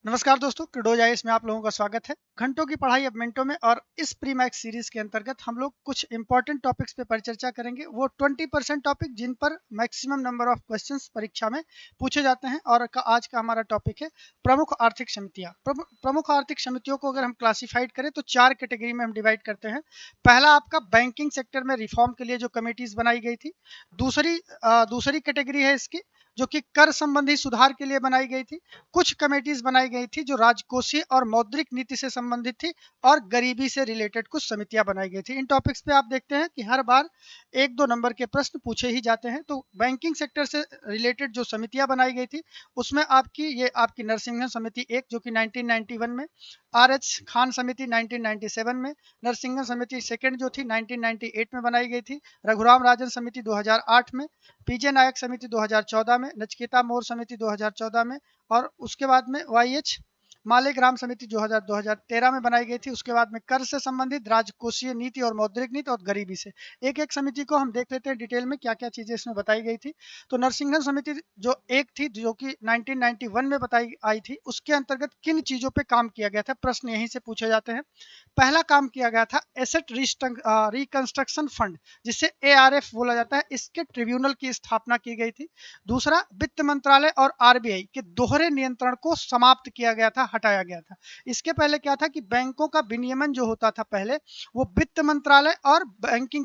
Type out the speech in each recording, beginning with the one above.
नमस्कार दोस्तों, क्रिडोज आईएएस में आप लोगों का स्वागत है। घंटों की पढ़ाई अब मिनटों में और इस प्री मैक्स सीरीज के अंतर्गत हम लोग कुछ इंपॉर्टेंट टॉपिक्स पे परिचर्चा करेंगे। वो 20% टॉपिक जिन पर मैक्सिमम नंबर ऑफ क्वेश्चंस परीक्षा में पूछे जाते हैं। और आज का हमारा टॉपिक है प्रमुख आर्थिक समितियां। प्रमुख आर्थिक समितियों को अगर हम क्लासिफाइड करें तो 4 कैटेगरी में हम डिवाइड करते हैं। पहला आपका बैंकिंग सेक्टर में रिफॉर्म के लिए जो कमेटीज बनाई गई थी। दूसरी कैटेगरी है इसकी जो कि कर संबंधी सुधार के लिए बनाई गई थी। कुछ कमेटीज बनाई गई थी जो राजकोषीय और मौद्रिक नीति से संबंधित थी, और गरीबी से रिलेटेड कुछ समितियां बनाई गई थी। इन टॉपिक्स पे आप देखते हैं कि हर बार 1-2 नंबर के प्रश्न पूछे ही जाते हैं। तो बैंकिंग सेक्टर से रिलेटेड जो समितियां बनाई गई थी उसमें आपकी नरसिंहन समिति 1 जो कि 1991 में, RH खान समिति 1997 में, नरसिंहन समिति सेकंड जो थी 1998 में बनाई गई थी, रघुराम राजन समिति 2008 में, पीजे नायक समिति 2014 में, नचिकेता मोर समिति 2014 में, और उसके बाद में YH मालेग्राम समिति 2013 में बनाई गई थी। उसके बाद में कर से संबंधित, राजकोषीय नीति और मौद्रिक नीति, और गरीबी से। एक एक समिति को हम देख लेते हैं डिटेल में क्या क्या चीजें इसमें बताई गई थी। तो नरसिंहन समिति जो एक थी जो कि 1991 में बताई आई थी, उसके अंतर्गत किन चीजों पे काम किया गया था, प्रश्न यहीं से पूछे जाते हैं। पहला काम किया गया था एसेट रिकंस्ट्रक्शन फंड, जिसे ARF बोला जाता है, इसके ट्रिब्यूनल की स्थापना की गई थी। दूसरा, वित्त मंत्रालय और RBI के दोहरे नियंत्रण को समाप्त किया गया था, हटाया गया था। इसके पहले क्या था कि बैंकों का विनियमन जो होता था पहले, वो वित्त मंत्रालय और बैंकिंग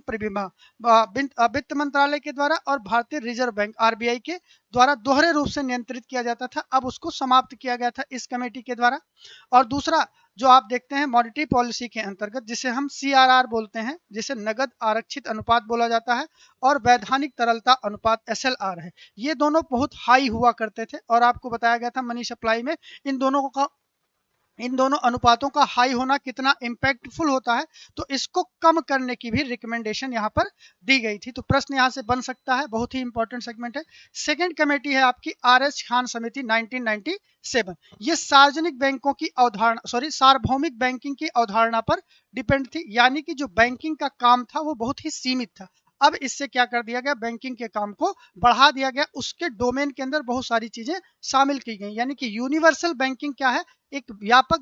वित्त मंत्रालय के द्वारा और भारतीय रिजर्व बैंक RBI के द्वारा दोहरे रूप से नियंत्रित किया जाता था। अब उसको समाप्त किया गया था इस कमेटी के द्वारा। और दूसरा जो आप देखते हैं मॉनेटरी पॉलिसी के अंतर्गत, जिसे हम CRR बोलते हैं, जिसे नगद आरक्षित अनुपात बोला जाता है, और वैधानिक तरलता अनुपात SLR है। ये दोनों बहुत हाई हुआ करते थे, और आपको बताया गया था मनी सप्लाई में इन दोनों अनुपातों का हाई होना कितना इम्पैक्टफुल होता है। तो इसको कम करने की भी रिकमेंडेशन यहाँ पर दी गई थी। तो प्रश्न यहाँ से बन सकता है, बहुत ही इंपॉर्टेंट सेगमेंट है। सेकंड कमेटी है आपकी RH खान समिति 1997। ये सार्वजनिक बैंकों की सार्वभौमिक बैंकिंग की अवधारणा पर डिपेंड थी, यानी कि जो बैंकिंग का काम था वो बहुत ही सीमित था। अब इससे क्या कर दिया गया, बैंकिंग के काम को बढ़ा दिया गया, उसके डोमेन के अंदर बहुत सारी चीजें शामिल की गई। यानी कि यूनिवर्सल बैंकिंग क्या है, एक व्यापक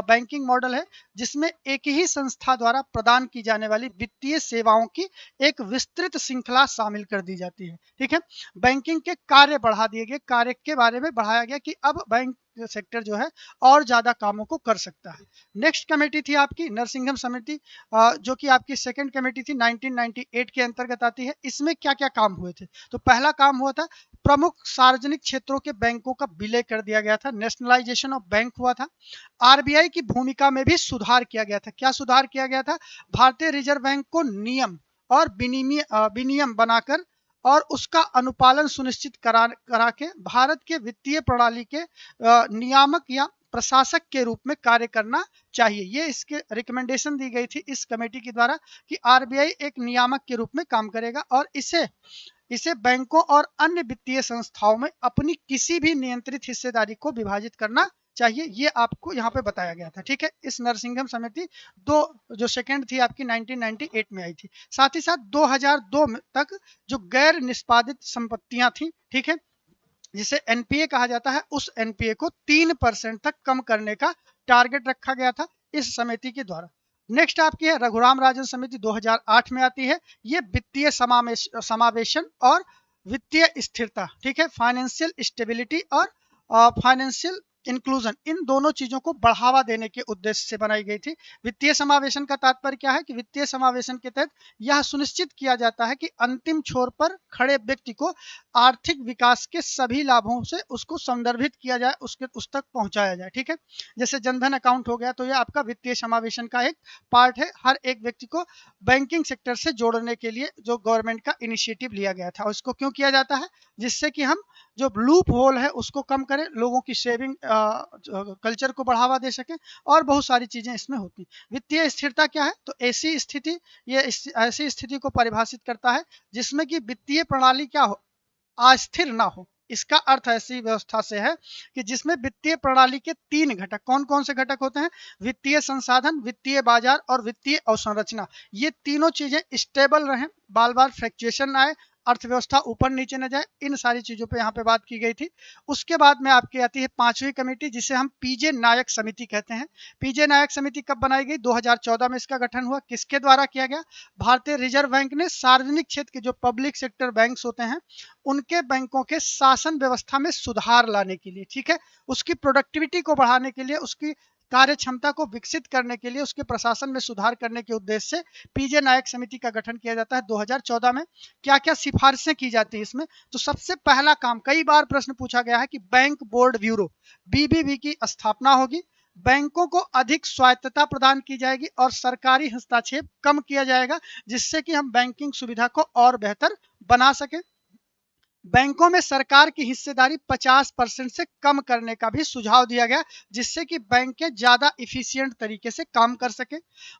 बैंकिंग मॉडल है जिसमें एक ही संस्था द्वारा प्रदान की जाने वाली वित्तीय सेवाओं की एक विस्तृत श्रृंखला शामिल कर दी जाती है। ठीक है, बैंकिंग के कार्य बढ़ा दिए गए, कार्य के बारे में बढ़ाया गया कि अब बैंक सेक्टर जो है और ज्यादा कामों को कर सकता है। नेक्स्ट कमेटी थी आपकी नरसिंहम समिति, जो कि आपकी सेकंड कमेटी थी, 1998 के अंतर्गत आती है। इसमें क्या क्या काम हुए थे, तो पहला काम हुआ था प्रमुख सार्वजनिक क्षेत्रों के बैंकों का विलय कर दिया गया था, नेशनलाइजेशन ऑफ बैंक हुआ था। RBI की भूमिका में भी सुधार किया गया था। क्या सुधार किया गया था, भारतीय रिजर्व बैंक को नियम और विनियम बनाकर और उसका अनुपालन सुनिश्चित करा के भारत के वित्तीय प्रणाली के नियामक या प्रशासक के रूप में कार्य करना चाहिए। ये इसके रिकमेंडेशन दी गई थी इस कमेटी के द्वारा कि RBI एक नियामक के रूप में काम करेगा, और इसे बैंकों और अन्य वित्तीय संस्थाओं में अपनी किसी भी नियंत्रित हिस्सेदारी को विभाजित करना चाहिए। ये आपको यहाँ पे बताया गया था। ठीक है, इस नरसिंहम समिति जो सेकंड थी आपकी 1998 में आई थी। साथ ही साथ 2002 तक जो गैर निष्पादित संपत्तियां थी, ठीक है, जिसे NPA कहा जाता है, उस NPA को 3% तक कम करने का टारगेट रखा गया था इस समिति के द्वारा। नेक्स्ट आपकी है रघुराम राजन समिति 2008 में आती है। ये वित्तीय समावेशन और वित्तीय स्थिरता, ठीक है, फाइनेंशियल स्टेबिलिटी और फाइनेंशियल इंक्लूजन, इन दोनों चीजों को बढ़ावा देने के उद्देश्य से बनाई गई थी। वित्तीय समावेशन का तात्पर्य क्या है कि वित्तीय समावेशन के तहत यह सुनिश्चित किया जाता है कि अंतिम छोर पर खड़े व्यक्ति को आर्थिक विकास के सभी लाभों से उसको संदर्भित किया जाए, उस तक पहुंचाया जाए। ठीक है, जैसे जनधन अकाउंट हो गया, तो यह आपका वित्तीय समावेशन का एक पार्ट है। हर एक व्यक्ति को बैंकिंग सेक्टर से जोड़ने के लिए जो गवर्नमेंट का इनिशिएटिव लिया गया था, उसको क्यों किया जाता है, जिससे कि हम जो लूप होल है उसको कम करें, लोगों की सेविंग कल्चर को बढ़ावा दे सकें, और बहुत सारी चीजें इसमें होती। वित्तीय स्थिरता क्या है, तो ऐसी स्थिति को परिभाषित करता है जिसमें कि वित्तीय प्रणाली क्या हो, अस्थिर ना हो। इसका अर्थ ऐसी व्यवस्था से है कि जिसमें वित्तीय प्रणाली के 3 घटक, कौन कौन से घटक होते हैं, वित्तीय संसाधन, वित्तीय बाजार और वित्तीय अवसंरचना, ये तीनों चीजें स्टेबल रहें, बार बार फ्लक्चुएशन आए, अर्थव्यवस्था ऊपर नीचे न जाए, इन सारी चीजों पे यहाँ पे बात की गई थी। उसके बाद में आपकी आती है 5वीं कमेटी, जिसे हम पीजे नायक समिति कहते हैं। पीजे नायक समिति कब बनाई गई? 2014 में इसका गठन हुआ। किसके द्वारा किया गया? भारतीय रिजर्व बैंक ने सार्वजनिक क्षेत्र के जो पब्लिक सेक्टर बैंक्स होते हैं उनके बैंकों के शासन व्यवस्था में सुधार लाने के लिए, ठीक है, उसकी प्रोडक्टिविटी को बढ़ाने के लिए, उसकी कार्य क्षमता को विकसित करने के लिए, उसके प्रशासन में सुधार करने के उद्देश्य से पीजे नायक समिति का गठन किया जाता है 2014 में। क्या क्या सिफारिशें की जाती है इसमें? तो सबसे पहला काम, कई बार प्रश्न पूछा गया है कि बैंक बोर्ड ब्यूरो बीबीबी की स्थापना होगी, बैंकों को अधिक स्वायत्तता प्रदान की जाएगी और सरकारी हस्तक्षेप कम किया जाएगा, जिससे कि हम बैंकिंग सुविधा को और बेहतर बना सके। बैंकों में सरकार की हिस्सेदारी 50% से कम करने का भी सुझाव दिया गया, जिससे कि बैंकें ज्यादा इफिशिएंट तरीके से काम कर सके।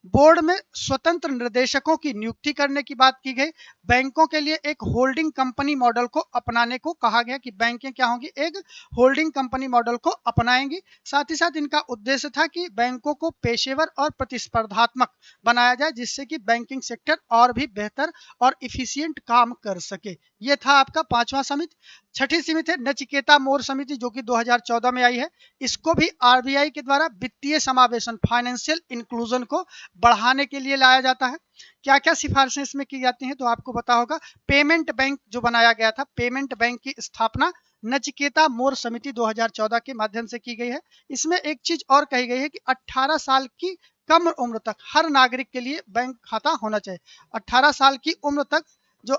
बोर्ड में स्वतंत्र निर्देशकों की नियुक्ति करने की बात की गई। बैंकों के लिए एक होल्डिंग कंपनी मॉडल को अपनाने को कहा गया कि बैंकें क्या होंगी? एक होल्डिंग कंपनी मॉडल को अपनाएंगी। साथ ही साथ इनका उद्देश्य था कि बैंकों को पेशेवर और प्रतिस्पर्धात्मक बनाया जाए, जिससे कि बैंकिंग सेक्टर और भी बेहतर और इफिशिएंट काम कर सके। ये था आपका 5वां समिति। छठी समिति है नचिकेता मोर समिति, जो कि 2014 में आई है। इसको भी आरबीआई के द्वारा वित्तीय समावेशन, फाइनेंशियल इंक्लूजन को बढ़ाने के लिए लाया जाता है। क्या क्या सिफारिशें इसमें की जाती हैं? तो आपको पता होगा, पेमेंट बैंक जो बनाया गया था, पेमेंट बैंक की स्थापना नचिकेता मोर समिति 2014 के माध्यम से की गई है। इसमें एक चीज और कही गई है कि 18 साल की कम उम्र तक हर नागरिक के लिए बैंक खाता होना चाहिए। 18 साल की उम्र तक जो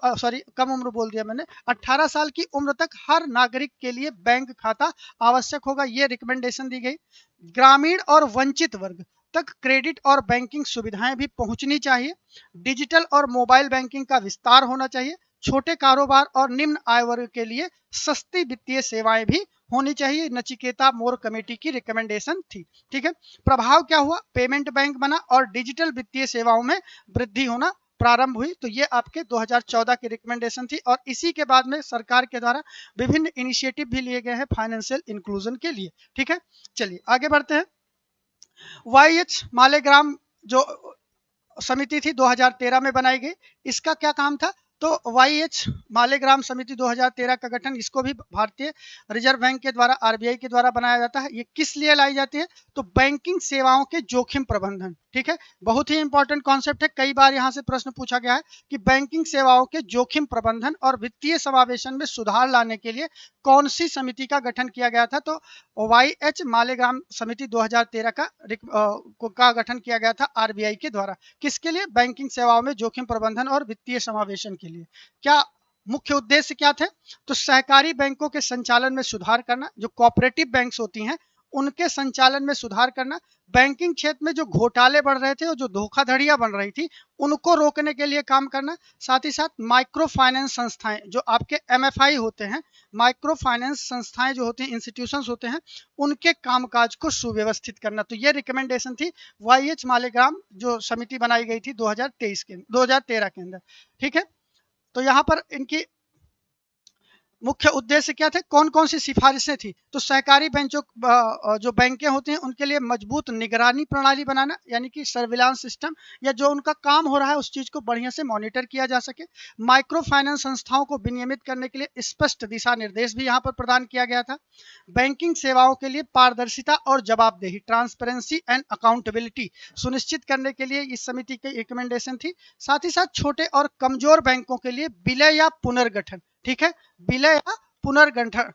कम उम्र बोल दिया मैंने, 18 साल की उम्र तक हर नागरिक के लिए बैंक खाता आवश्यक होगा, ये रिकमेंडेशन दी गई। ग्रामीण और वंचित वर्ग तक क्रेडिट और बैंकिंग सुविधाएं भी पहुंचनी चाहिए। डिजिटल और मोबाइल बैंकिंग का विस्तार होना चाहिए। छोटे कारोबार और निम्न आय वर्ग के लिए सस्ती वित्तीय सेवाएं भी होनी चाहिए। नचिकेता मोर कमेटी की रिकमेंडेशन थी, ठीक है। प्रभाव क्या हुआ? पेमेंट बैंक बना और डिजिटल वित्तीय सेवाओं में वृद्धि होना प्रारंभ हुई। तो ये आपके 2014 की रिकमेंडेशन थी और इसी के बाद में सरकार के द्वारा विभिन्न इनिशिएटिव भी लिए गए हैं फाइनेंशियल इंक्लूजन के लिए, ठीक है। चलिए आगे बढ़ते हैं। वाईएच मालेग्राम जो समिति थी 2013 में बनाई गई। इसका क्या काम था? तो वाईएच मालेग्राम समिति 2013 का गठन, इसको भी भारतीय रिजर्व बैंक के द्वारा, आरबीआई के द्वारा बनाया जाता है। ये किस लिए लाई जाती है? तो बैंकिंग सेवाओं के जोखिम प्रबंधन, ठीक है, बहुत ही इंपॉर्टेंट कॉन्सेप्ट है। कई बार यहाँ से प्रश्न पूछा गया है कि बैंकिंग सेवाओं के जोखिम प्रबंधन और वित्तीय समावेशन में सुधार लाने के लिए कौन सी समिति का गठन किया गया था? तो वाईएच मालेग्राम समिति 2013 का गठन किया गया था आरबीआई के द्वारा। किसके लिए? बैंकिंग सेवाओं में जोखिम प्रबंधन और वित्तीय समावेशन के लिए। क्या मुख्य उद्देश्य क्या थे? तो सहकारी बैंकों के संचालन में सुधार करना, जो कोऑपरेटिव बैंक्स होती हैं उनके संचालन में सुधार करना, बैंकिंग क्षेत्र में जो घोटाले बढ़ रहे थे और जो धोखाधड़ियां बन रही थी उनको रोकने के लिए काम करना। साथ ही साथ माइक्रो फाइनेंस संस्थाएं, जो आपके एमएफआई होते हैं, माइक्रो फाइनेंस संस्थाएं जो होती हैं, इंस्टीट्यूशंस होते हैं, उनके कामकाज को सुव्यवस्थित करना। तो ये रिकमेंडेशन थी वाईएच मालेग्राम जो समिति बनाई गई थी 2013 के अंदर, ठीक है। तो यहाँ पर इनकी मुख्य उद्देश्य क्या थे? कौन कौन सी सिफारिशें थी? तो सहकारी बैंकों जो बैंकें होती हैं उनके लिए मजबूत निगरानी प्रणाली बनाना, यानी कि सर्विलांस सिस्टम, या जो उनका काम हो रहा है उस चीज को बढ़िया से मॉनिटर किया जा सके। माइक्रो फाइनेंस संस्थाओं को विनियमित करने के लिए स्पष्ट दिशा निर्देश भी यहाँ पर प्रदान किया गया था। बैंकिंग सेवाओं के लिए पारदर्शिता और जवाबदेही, ट्रांसपेरेंसी एंड अकाउंटेबिलिटी सुनिश्चित करने के लिए इस समिति की रिकमेंडेशन थी। साथ ही साथ छोटे और कमजोर बैंकों के लिए विलय या पुनर्गठन, ठीक है, विलय या पुनर्गठन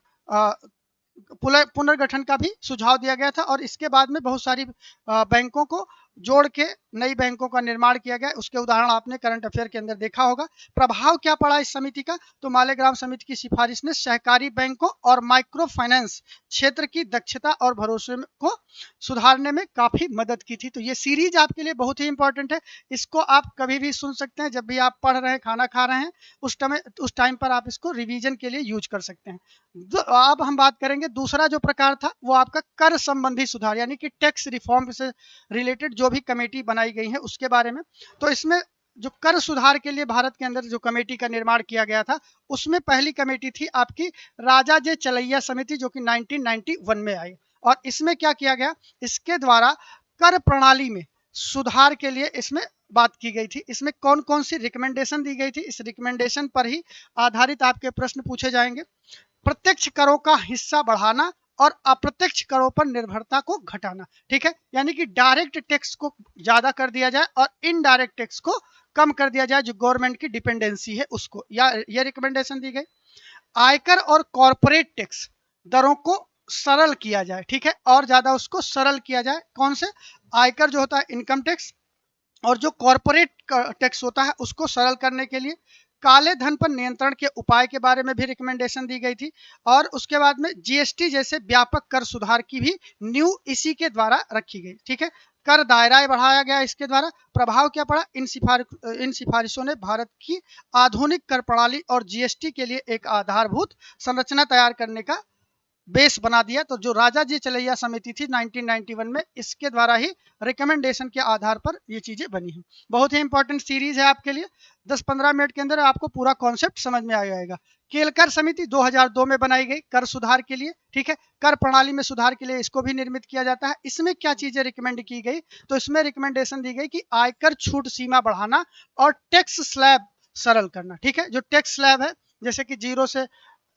पुनर्गठन का भी सुझाव दिया गया था। और इसके बाद में बहुत सारी बैंकों को जोड़ के नई बैंकों का निर्माण किया गया। उसके उदाहरण आपने करंट अफेयर के अंदर देखा होगा। प्रभाव क्या पड़ा इस समिति का? तो मालेग्राम समिति की सिफारिश ने सहकारी बैंकों और माइक्रो फाइनेंस क्षेत्र की दक्षता और भरोसे को सुधारने में काफी मदद की थी। तो ये सीरीज आपके लिए बहुत ही इंपॉर्टेंट है। इसको आप कभी भी सुन सकते हैं, जब भी आप पढ़ रहे हैं, खाना खा रहे हैं, उस टाइम पर आप इसको रिवीजन के लिए यूज कर सकते हैं। अब हम बात करेंगे दूसरा जो प्रकार था वो आपका कर संबंधी सुधार, यानी कि टैक्स रिफॉर्म से रिलेटेड जो भी कमेटी बनाई गई है उसके बारे में। तो इसमें जो कर सुधार के लिए भारत के अंदर जो कमेटी का निर्माण किया गया था, उसमें पहली कमेटी थी आपकी राजा जे चलैया समिति, जो कि 1991 में आई। और इसमें क्या किया गया? इसके द्वारा कर प्रणाली में सुधार के लिए इसमें बात की गई थी, इसमें कौन कौन सी रिकमेंडेशन दी गई थी, इस रिकमेंडेशन पर ही आधारित आपके प्रश्न पूछे जाएंगे। प्रत्यक्ष करों का हिस्सा बढ़ाना और अप्रत्यक्ष करों पर निर्भरता को घटाना, ठीक है, यानी कि डायरेक्ट टैक्स को ज्यादा कर दिया जाए और इनडायरेक्ट टैक्स को कम कर दिया जाए, जो गवर्नमेंट की डिपेंडेंसी है उसको, या ये रिकमेंडेशन दी गई। आयकर और कॉरपोरेट टैक्स दरों को सरल किया जाए, ठीक है, और ज्यादा उसको सरल किया जाए। कौन से? आयकर जो होता है इनकम टैक्स, और जो कॉरपोरेट टैक्स होता है उसको सरल करने के लिए काले धन पर नियंत्रण के उपाय के बारे में भी रिकमेंडेशन दी गई थी। और उसके बाद में जीएसटी जैसे व्यापक कर सुधार की भी न्यू इसी के द्वारा रखी गई, ठीक है। कर दायरा बढ़ाया गया इसके द्वारा। प्रभाव क्या पड़ा? इन सिफारिशों ने भारत की आधुनिक कर प्रणाली और जीएसटी के लिए एक आधारभूत संरचना तैयार करने का बेस बना दिया। तो जो राजा जी चलैया समिति थी 1991 में, इसके द्वारा ही रिकमेंडेशन के आधार पर ये चीजें बनी हैं। बहुत ही इंपॉर्टेंट सीरीज है आपके लिए, 10-15 मिनट के अंदर आपको पूरा कॉन्सेप्ट समझ में आ जाएगा। केलकर समिति 2002 में बनाई गई कर सुधार के लिए, ठीक है, कर प्रणाली में सुधार के लिए इसको भी निर्मित किया जाता है। इसमें क्या चीजें रिकमेंड की गई? तो इसमें रिकमेंडेशन दी गई कि आयकर छूट सीमा बढ़ाना और टैक्स स्लैब सरल करना, ठीक है। जो टैक्स स्लैब है, जैसे कि 0 से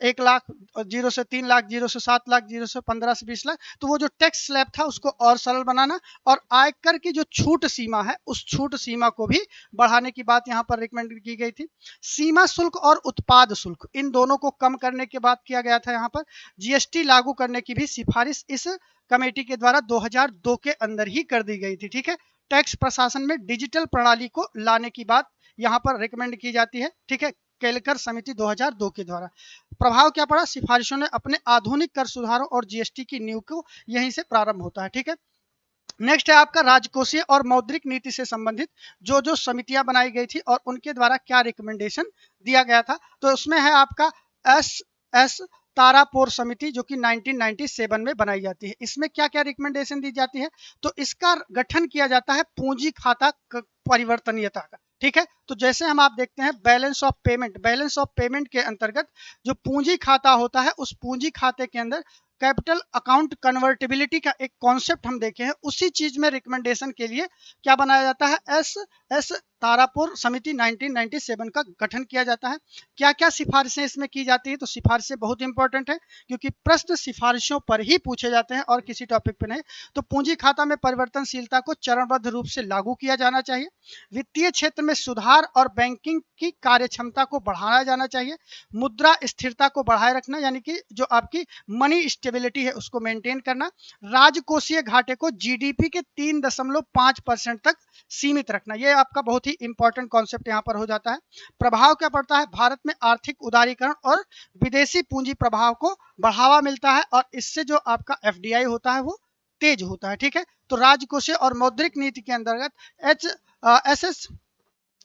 1 लाख, 0 से 3 लाख, 0 से 7 लाख, 0 से 15 से 20 लाख, तो वो जो टैक्स स्लैब था उसको और सरल बनाना, और आयकर की जो छूट सीमा है उस छूट सीमा को भी बढ़ाने की बात यहाँ पर रिकमेंड की गई थी। सीमा शुल्क और उत्पाद शुल्क, इन दोनों को कम करने की बात किया गया था। यहाँ पर जीएसटी लागू करने की भी सिफारिश इस कमेटी के द्वारा 2002 के अंदर ही कर दी गई थी, ठीक है। टैक्स प्रशासन में डिजिटल प्रणाली को लाने की बात यहाँ पर रिकमेंड की जाती है, ठीक है, केलकर समिति 2002 के द्वारा। प्रभाव क्या पड़ा? सिफारिशों ने अपने आधुनिक कर सुधारों और जीएसटी की नींव को यहीं से प्रारंभ होता है, ठीक है। नेक्स्ट है आपका राजकोषीय और मौद्रिक नीति से संबंधित जो जो समितियां बनाई गई थी और उनके द्वारा क्या रिकमेंडेशन दिया गया था। तो उसमें है आपका एस तारापोर समिति, जो कि 1997 में बनाई जाती है। इसमें क्या क्या रिकमेंडेशन दी जाती है? तो इसका गठन किया जाता है पूंजी खाता परिवर्तनीयता का, ठीक है। तो जैसे हम आप देखते हैं बैलेंस ऑफ पेमेंट के अंतर्गत जो पूंजी खाता होता है, उस पूंजी खाते के अंदर कैपिटल अकाउंट कन्वर्टिबिलिटी का एक कॉन्सेप्ट हम देखे हैं। उसी चीज में रिकमेंडेशन के लिए क्या बनाया जाता है? एस तारापुर समिति 1997 का गठन किया जाता है। क्या क्या सिफारिशें इसमें की जाती है? तो सिफारिशें बहुत इंपॉर्टेंट है, क्योंकि प्रश्न सिफारिशों पर ही पूछे जाते हैं और किसी टॉपिक पर नहीं। तो पूंजी खाता में परिवर्तनशीलता को चरणबद्ध रूप से लागू किया जाना चाहिए। वित्तीय क्षेत्र में सुधार और बैंकिंग की कार्यक्षमता को बढ़ाया जाना चाहिए। मुद्रा स्थिरता को बढ़ाए रखना, यानी कि जो आपकी मनी स्टेबिलिटी है उसको मेंटेन करना। राजकोषीय घाटे को जीडीपी के 3.5% तक सीमित रखना, ये आपका बहुत ही इंपॉर्टेंट कॉन्सेप्ट यहाँ पर हो जाता है। प्रभाव क्या पड़ता है? भारत में आर्थिक उदारीकरण और विदेशी पूंजी प्रभाव को बढ़ावा मिलता है, और इससे जो आपका एफडीआई होता है वो तेज होता है, ठीक है। तो राजकोषीय और मौद्रिक नीति के अंतर्गत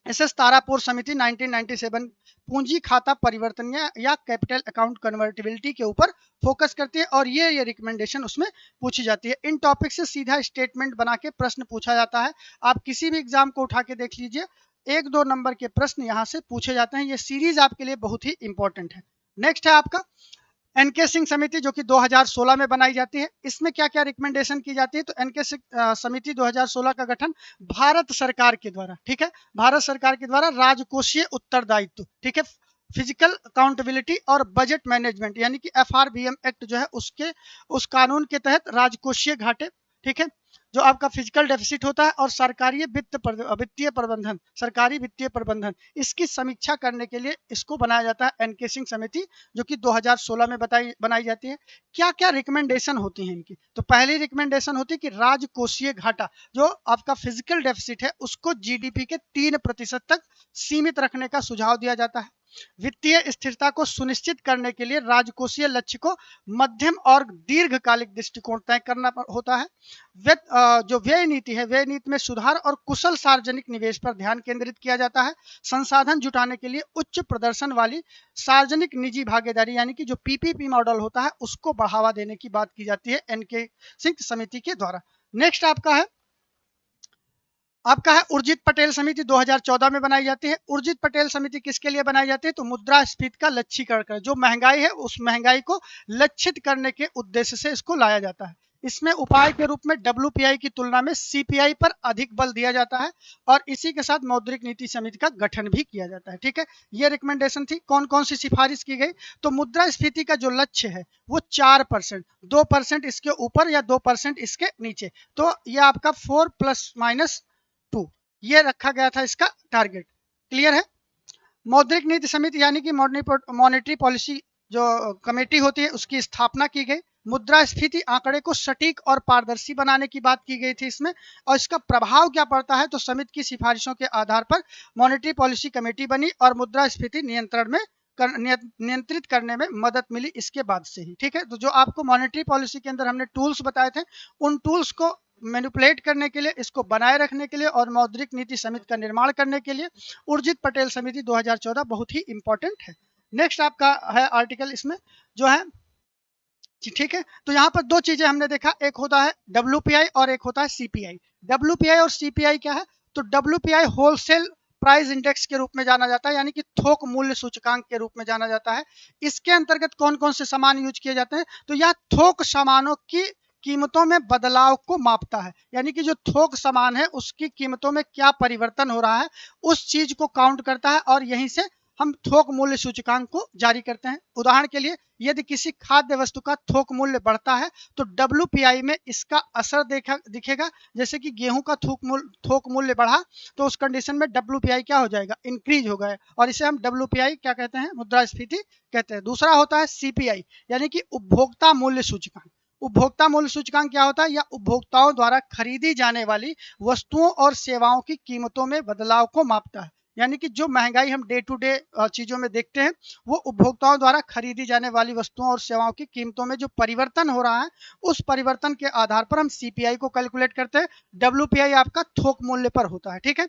एस एस तारापुर समिति 1997 पूंजी खाता परिवर्तनीय या कैपिटल अकाउंट कन्वर्टिबिलिटी के ऊपर फोकस करती है, और ये रिकमेंडेशन उसमें पूछी जाती है। इन टॉपिक से सीधा स्टेटमेंट बना के प्रश्न पूछा जाता है। आप किसी भी एग्जाम को उठा के देख लीजिए, 1-2 नंबर के प्रश्न यहाँ से पूछे जाते हैं। ये सीरीज आपके लिए बहुत ही इंपॉर्टेंट है। नेक्स्ट है आपका एनके सिंह समिति, जो कि 2016 में बनाई जाती है। इसमें क्या क्या रिकमेंडेशन की जाती है? तो एनके सिंह समिति 2016 का गठन भारत सरकार के द्वारा, ठीक है, भारत सरकार के द्वारा राजकोषीय उत्तरदायित्व, ठीक है, फिजिकल अकाउंटेबिलिटी और बजट मैनेजमेंट, यानी कि एफआरबीएम एक्ट जो है उसके उस कानून के तहत राजकोषीय घाटे, ठीक है, जो आपका फिजिकल डेफिसिट होता है, और सरकारी वित्तीय प्रबंधन, सरकारी वित्तीय प्रबंधन, इसकी समीक्षा करने के लिए इसको बनाया जाता है एनके सिंह समिति, जो कि 2016 में बनाई जाती है। क्या क्या रिकमेंडेशन होती हैं इनकी? तो पहली रिकमेंडेशन होती है कि राजकोषीय घाटा, जो आपका फिजिकल डेफिसिट है, उसको जीडीपी के 3% तक सीमित रखने का सुझाव दिया जाता है। वित्तीय स्थिरता को सुनिश्चित करने के लिए राजकोषीय लक्ष्य को मध्यम और दीर्घकालिक दृष्टिकोण तय करना होता है। जो व्यय नीति है, व्यय नीति में सुधार और कुशल सार्वजनिक निवेश पर ध्यान केंद्रित किया जाता है। संसाधन जुटाने के लिए उच्च प्रदर्शन वाली सार्वजनिक निजी भागीदारी, यानी कि जो पीपीपी मॉडल होता है, उसको बढ़ावा देने की बात की जाती है एनके सिंह समिति के द्वारा। नेक्स्ट आपका है उर्जित पटेल समिति, 2014 में बनाई जाती है। उर्जित पटेल समिति किसके लिए बनाई जाती है? तो मुद्रास्फीति का लक्ष्यीकरण कर, जो महंगाई है उस महंगाई को लक्षित करने के उद्देश्य से इसको लाया जाता है। इसमें उपाय के रूप में WPI की तुलना में CPI पर अधिक बल दिया जाता है और इसी के साथ मौद्रिक नीति समिति का गठन भी किया जाता है। ठीक है, ये रिकमेंडेशन थी। कौन कौन सी सिफारिश की गई? तो मुद्रास्फीति का जो लक्ष्य है वो 4%, 2% इसके ऊपर या 2% इसके नीचे, तो ये आपका 4 ± 2 ये रखा गया था इसका टारगेट। क्लियर है? मौद्रिक नीति समिति यानी कि मॉनेटरी पॉलिसी जो कमेटी होती है उसकी स्थापना की गई। मुद्रास्फीति आंकड़े को सटीक और पारदर्शी बनाने की बात की गई थी इसमें, और इसका प्रभाव क्या पड़ता है? तो समिति की सिफारिशों के आधार पर मॉनेटरी पॉलिसी कमेटी बनी और मुद्रास्फीति नियंत्रण में नियंत्रित करने में मदद मिली इसके बाद से ही। ठीक है, तो जो आपको मॉनेटरी पॉलिसी के अंदर हमने टूल्स बताए थे, उन टूल्स को मैनिपुलेट करने के लिए, इसको बनाए रखने के लिए और मौद्रिक नीति समिति का निर्माण करने के लिए उर्जित पटेल समिति 2014 बहुत ही इंपॉर्टेंट है। नेक्स्ट आपका है आर्टिकल इसमें जो है, ठीक है, तो यहाँ पर दो चीजें हमने देखा, एक होता है WPI और एक होता है CPI। WPI और CPI क्या है? तो WPI होलसेल प्राइस इंडेक्स के रूप में जाना जाता है, यानी कि थोक मूल्य सूचकांक के रूप में जाना जाता है। इसके अंतर्गत कौन कौन से सामान यूज किए जाते हैं? तो यह थोक सामानों की कीमतों में बदलाव को मापता है, यानी कि जो थोक सामान है उसकी कीमतों में क्या परिवर्तन हो रहा है उस चीज को काउंट करता है और यहीं से हम थोक मूल्य सूचकांक को जारी करते हैं। उदाहरण के लिए यदि किसी खाद्य वस्तु का थोक मूल्य बढ़ता है तो WPI में इसका असर दिखेगा। जैसे कि गेहूं का थोक मूल्य बढ़ा तो उस कंडीशन में WPI क्या हो जाएगा? इंक्रीज हो गया, और इसे हम WPI क्या कहते हैं? मुद्रास्फीति कहते हैं। दूसरा होता है CPI यानी कि उपभोक्ता मूल्य सूचकांक। उपभोक्ता मूल्य सूचकांक क्या होता है? या उपभोक्ताओं द्वारा खरीदी जाने वाली वस्तुओं और सेवाओं की कीमतों में बदलाव को मापता है, यानी कि जो महंगाई हम डे टू डे चीजों में देखते हैं वो उपभोक्ताओं द्वारा खरीदी जाने वाली वस्तुओं और सेवाओं की कीमतों में जो परिवर्तन हो रहा है उस परिवर्तन के आधार पर हम CPI को कैलकुलेट करते हैं। WPI आपका थोक मूल्य पर होता है। ठीक है,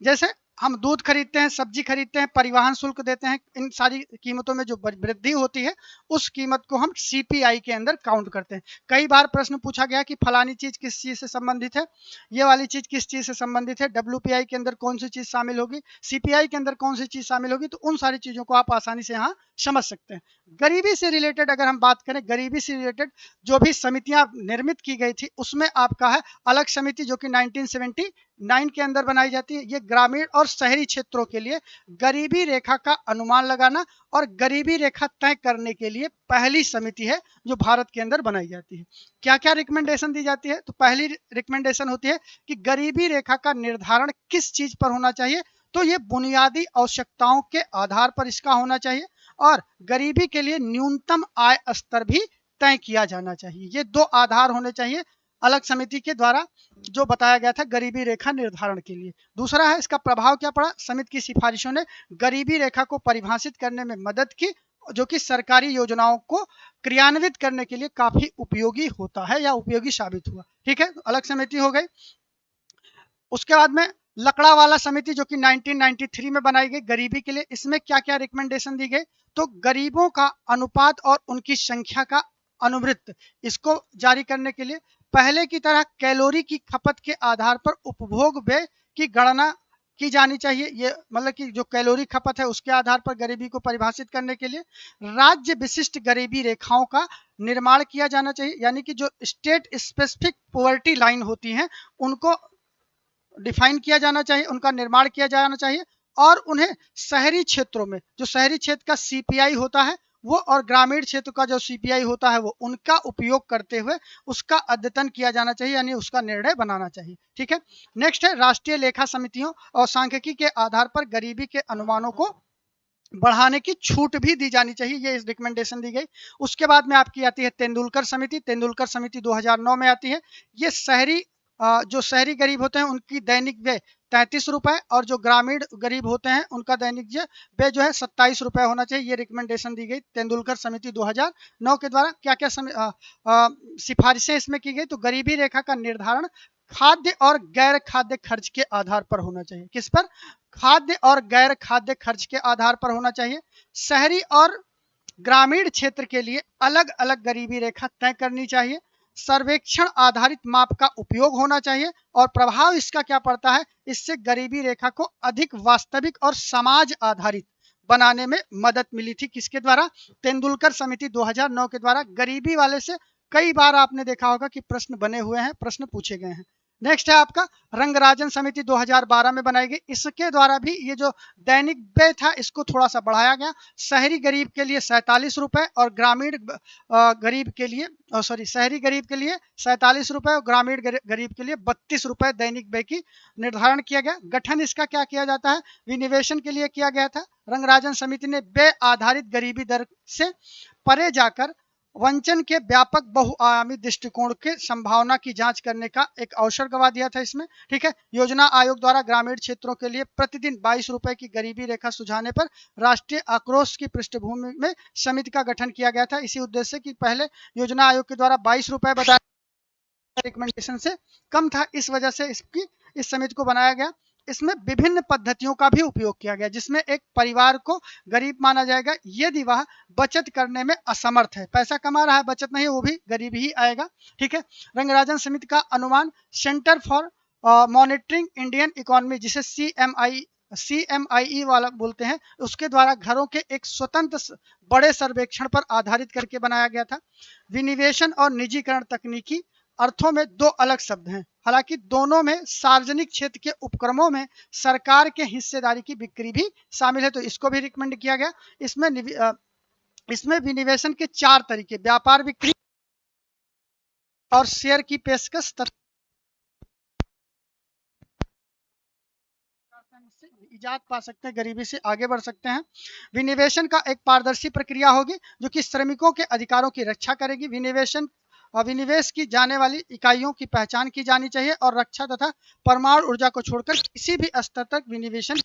जैसे हम दूध खरीदते हैं, सब्जी खरीदते हैं, परिवहन शुल्क देते हैं, इन सारी कीमतों में जो वृद्धि होती है उस कीमत को हम CPI के अंदर काउंट करते हैं। कई बार प्रश्न पूछा गया कि फलानी चीज किस चीज से संबंधित है, ये वाली चीज किस चीज से संबंधित है, WPI के अंदर कौन सी चीज शामिल होगी, CPI के अंदर कौन सी चीज शामिल होगी, तो उन सारी चीजों को आप आसानी से यहाँ समझ सकते हैं। गरीबी से रिलेटेड अगर हम बात करें, गरीबी से रिलेटेड जो भी समितियां निर्मित की गई थी उसमें आपका है अलग समिति जो कि 1979 के अंदर बनाई जाती है। ये ग्रामीण और शहरी क्षेत्रों के लिए गरीबी रेखा का अनुमान लगाना और गरीबी रेखा तय करने के लिए पहली समिति है जो भारत के अंदर बनाई जाती है। क्या क्या रिकमेंडेशन दी जाती है? तो पहली रिकमेंडेशन होती है कि गरीबी रेखा का निर्धारण किस चीज पर होना चाहिए? तो ये बुनियादी आवश्यकताओं के आधार पर इसका होना चाहिए और गरीबी के लिए न्यूनतम आय स्तर भी तय किया जाना चाहिए। ये दो आधार होने चाहिए अलग समिति के द्वारा जो बताया गया था गरीबी रेखा निर्धारण के लिए। दूसरा है इसका प्रभाव क्या पड़ा? समिति की सिफारिशों ने गरीबी रेखा को परिभाषित करने में मदद की जो कि सरकारी योजनाओं को क्रियान्वित करने के लिए काफी उपयोगी होता है या उपयोगी साबित हुआ। ठीक है, अलग समिति हो गई। उसके बाद में लकड़ा वाला समिति जो कि 1993 में बनाई गई गरीबी के लिए। इसमें क्या क्या रिकमेंडेशन दी गई? तो गरीबों का अनुपात और उनकी संख्या का अनुवृत्त इसको जारी करने के लिए पहले की तरह कैलोरी की खपत के आधार पर उपभोग व्यय की गणना की जानी चाहिए। ये मतलब कि जो कैलोरी खपत है उसके आधार पर गरीबी को परिभाषित करने के लिए राज्य विशिष्ट गरीबी रेखाओं का निर्माण किया जाना चाहिए, यानी कि जो स्टेट स्पेसिफिक पॉवर्टी लाइन होती हैं उनको डिफाइन किया जाना चाहिए, उनका निर्माण किया जाना चाहिए और उन्हें शहरी क्षेत्रों में जो शहरी क्षेत्र का CPI होता है वो और ग्रामीण क्षेत्र का जो CPI होता है वो उनका उपयोग करते हुए उसका अद्यतन किया जाना चाहिए, यानी उसका निर्णय बनाना चाहिए। ठीक है, नेक्स्ट है राष्ट्रीय लेखा समितियों और सांख्यिकी के आधार पर गरीबी के अनुमानों को बढ़ाने की छूट भी दी जानी चाहिए, ये रिकमेंडेशन दी गई। उसके बाद में आपकी आती है तेंदुलकर समिति। तेंदुलकर समिति 2009 में आती है। ये जो शहरी गरीब होते हैं उनकी दैनिक व्यय 33 रुपए और जो ग्रामीण गरीब होते हैं उनका दैनिक व्यय जो है 27 रुपए होना चाहिए। ये रिकमेंडेशन दी गई तेंदुलकर समिति 2009 के द्वारा। क्या क्या सिफारिशें इसमें की गई? तो गरीबी रेखा का निर्धारण खाद्य और गैर खाद्य खर्च के आधार पर होना चाहिए। किस पर? खाद्य और गैर खाद्य खर्च के आधार पर होना चाहिए। शहरी और ग्रामीण क्षेत्र के लिए अलग अलग गरीबी रेखा तय करनी चाहिए। सर्वेक्षण आधारित माप का उपयोग होना चाहिए और प्रभाव इसका क्या पड़ता है? इससे गरीबी रेखा को अधिक वास्तविक और समाज आधारित बनाने में मदद मिली थी। किसके द्वारा? तेंदुलकर समिति 2009 के द्वारा। गरीबी वाले से कई बार आपने देखा होगा कि प्रश्न बने हुए हैं, प्रश्न पूछे गए हैं। नेक्स्ट है आपका रंगराजन समिति 2012 में बनाई गई। इसके द्वारा भी ये जो दैनिक व्यय था इसको थोड़ा सा बढ़ाया गया। शहरी गरीब के लिए 47 रुपए और ग्रामीण गरीब के लिए शहरी गरीब के लिए 47 रुपए और ग्रामीण गरीब के लिए 32 रुपए दैनिक व्यय की निर्धारण किया गया। गठन इसका क्या किया जाता है, विनिवेशन के लिए किया गया था। रंगराजन समिति ने व्यय आधारित गरीबी दर से परे जाकर वंचन के व्यापक बहुआयामी दृष्टिकोण के संभावना की जांच करने का एक अवसर गवा दिया था इसमें। ठीक है, योजना आयोग द्वारा ग्रामीण क्षेत्रों के लिए प्रतिदिन 22 रुपए की गरीबी रेखा सुझाने पर राष्ट्रीय आक्रोश की पृष्ठभूमि में समिति का गठन किया गया था। इसी उद्देश्य से कि पहले योजना आयोग के द्वारा 22 रुपए बताया रिकमेंडेशन से कम था, इस वजह से इस समिति को बनाया गया। इसमें विभिन्न पद्धतियों का भी उपयोग किया गया, जिसमें एक परिवार को गरीब माना जाएगा यदि वह बचत करने में असमर्थ है। पैसा कमा रहा है, बचत नहीं, वो भी गरीब ही आएगा। ठीक है, रंगराजन समिति का अनुमान centre for monitoring Indian economy, जिसे CMIE वाला बोलते हैं, उसके द्वारा घरों के एक स्वतंत्र बड़े सर्वेक्षण पर आधारित करके बनाया गया था। विनिवेशन और निजीकरण तकनीकी अर्थों में दो अलग शब्द हैं, हालांकि दोनों में सार्वजनिक क्षेत्र के उपक्रमों में सरकार के हिस्सेदारी की बिक्री भी शामिल है, तो इसको भी रिकमेंड किया गया। इसमें विनिवेशन के 4 तरीके, व्यापार, बिक्री और शेयर की पेशकश इजात पा सकते हैं, गरीबी से आगे बढ़ सकते हैं। विनिवेशन का एक पारदर्शी प्रक्रिया होगी जो कि श्रमिकों के अधिकारों की रक्षा करेगी। विनिवेश की जाने वाली इकाइयों की पहचान की जानी चाहिए और रक्षा तथा परमाणु ऊर्जा को छोड़कर किसी भी स्तर तक विनिवेशन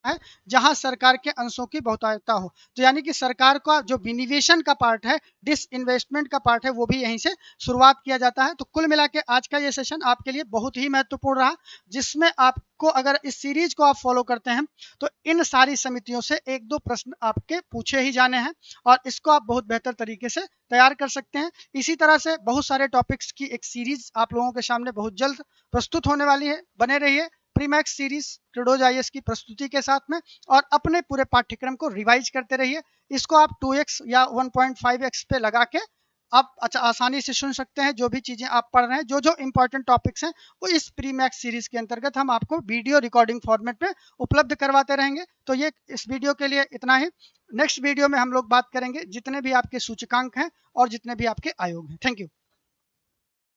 है जहां सरकार के अंशों की बहुतायता हो। तो यानी कि सरकार का जो विनिवेशन का पार्ट है, डिसइन्वेस्टमेंट का पार्ट है, वो भी यहीं से शुरुआत किया जाता है। तो कुल मिला के आज का ये सेशन आपके लिए बहुत ही महत्वपूर्ण रहा, जिसमें आपको अगर इस सीरीज को आप फॉलो करते हैं तो इन सारी समितियों से 1-2 प्रश्न आपके पूछे ही जाने हैं और इसको आप बहुत बेहतर तरीके से तैयार कर सकते हैं। इसी तरह से बहुत सारे टॉपिक्स की एक सीरीज आप लोगों के सामने बहुत जल्द प्रस्तुत होने वाली है। बने रहिए प्रीमैक्स सीरीज ट्रेडोज आईएएस की प्रस्तुति के साथ में और अपने पूरे पाठ्यक्रम को रिवाइज करते रहिए। इसको आप 2x या 1.5x पे लगा के आप अच्छा आसानी से सुन सकते हैं। जो भी चीजें आप पढ़ रहे हैं, जो जो इंपॉर्टेंट टॉपिक्स हैं, वो इस प्रीमैक्स सीरीज के अंतर्गत हम आपको वीडियो रिकॉर्डिंग फॉर्मेट में उपलब्ध करवाते रहेंगे। तो ये इस वीडियो के लिए इतना ही। नेक्स्ट वीडियो में हम लोग बात करेंगे जितने भी आपके सूचकांक हैं और जितने भी आपके आयोग हैं। Thank you.